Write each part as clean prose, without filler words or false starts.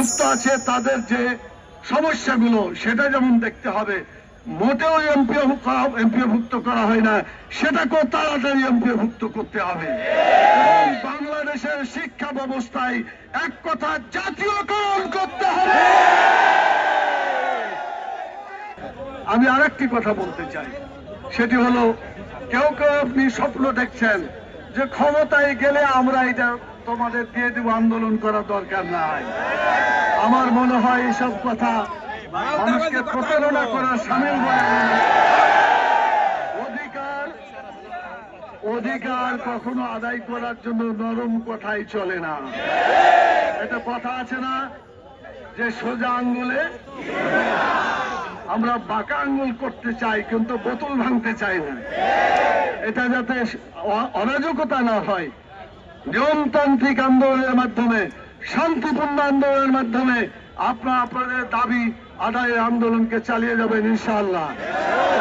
এমপিওভুক্ত আছে তাদের যে সমস্যাগুলো সেটা যেমন দেখতে হবে, মোটেও এমপিওভুক্ত করা হয় না, সেটাকেও তাড়াতাড়ি এমপিওভুক্ত করতে হবে। এবং বাংলাদেশের শিক্ষা ব্যবস্থায় এক কথা জাতীয়করণ করতে হবে। আমি আরেকটি কথা বলতে চাই, সেটি হলো কেউ কেউ আপনি স্বপ্ন দেখছেন যে ক্ষমতায় গেলে আমরা এটা তোমাদের দিয়ে দেব, আন্দোলন করার দরকার নাই। আমার মনে হয় এসব কথা মানুষকে প্রতারণা করার সামিল বলে। অধিকার কখনো আদায় করার জন্য নরম কথাই চলে না। এটা কথা আছে না যে সোজা আঙ্গুলে, আমরা বাঁকা আঙ্গুল করতে চাই কিন্তু বোতল ভাঙতে চাই না। এটা যাতে অরাজকতা না হয়, নিয়মতান্ত্রিক আন্দোলনের মাধ্যমে, শান্তিপূর্ণ আন্দোলনের মাধ্যমে আপনাদের দাবি আদায়ের আন্দোলনকে চালিয়ে যাবেন ইনশাআল্লাহ,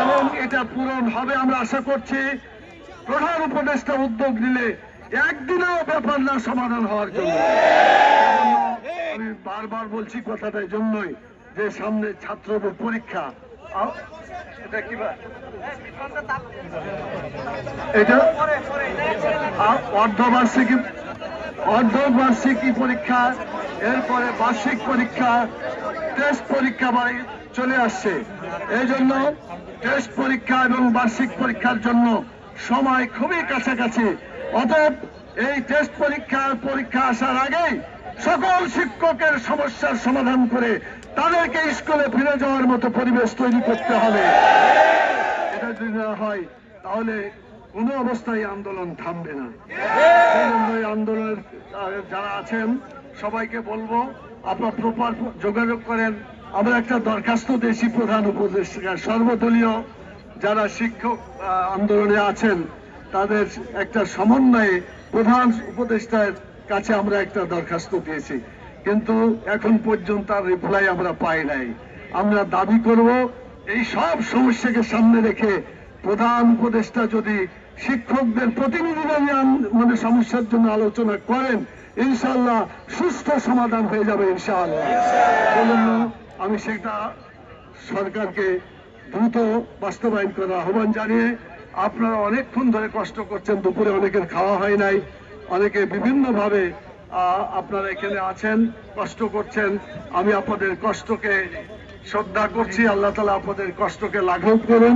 এবং এটা পূরণ হবে আমরা আশা করছি। প্রধান উপদেষ্টা উদ্যোগ নিলে একদিনেও ব্যাপার না সমাধান হওয়ার জন্য। আমি বারবার বলছি কথাটা জন্যই যে সামনে ছাত্রদের পরীক্ষা, এটা কি এটা অর্ধবার্ষিকী পরীক্ষা, এরপরে বার্ষিক পরীক্ষা, টেস্ট পরীক্ষা চলে আসছে। এই জন্য টেস্ট পরীক্ষা এবং বার্ষিক পরীক্ষার জন্য সময় খুবই কাছাকাছি। অতএব এই টেস্ট পরীক্ষা আসার আগেই সকল শিক্ষকের সমস্যার সমাধান করে তাদেরকে স্কুলে ফিরে যাওয়ার মতো পরিবেশ তৈরি করতে হবে। এটা যদি না হয় তাহলে কোনো অবস্থায় আন্দোলন থামবে না। এই আন্দোলনের যারা আছেন সবাইকে বলবো আপনারা প্রপার যোগাযোগ করেন। আমরা একটা দরখাস্ত দিয়েছি প্রধান উপদেষ্টা, সর্বদলীয় যারা শিক্ষক আন্দোলনে আছেন তাদের একটা সমন্বয়ে প্রধান উপদেষ্টার কাছে আমরা একটা দরখাস্ত দিয়েছি, কিন্তু এখন পর্যন্ত তার রিপ্লাই আমরা পাই নাই। আমরা দাবি করব এই সব সমস্যাকে সামনে রেখে প্রধান উপদেষ্টা যদি শিক্ষকদের প্রতিনিধিরা মানে সমস্যার জন্য আলোচনা করেন, ইনশাআল্লাহ সুষ্ঠু সমাধান হয়ে যাবে ইনশাআল্লাহ। সেজন্য আমি সেটা সরকারকে দ্রুত বাস্তবায়ন করার আহ্বান জানিয়ে, আপনারা অনেকক্ষণ ধরে কষ্ট করছেন, দুপুরে অনেকের খাওয়া হয় নাই, অনেকে বিভিন্ন ভাবে আপনারা এখানে আছেন, কষ্ট করছেন। আমি আপনাদের কষ্টকে শ্রদ্ধা করছি, আল্লাহ তাআলা আপনাদের কষ্টকে লাঘব করুন।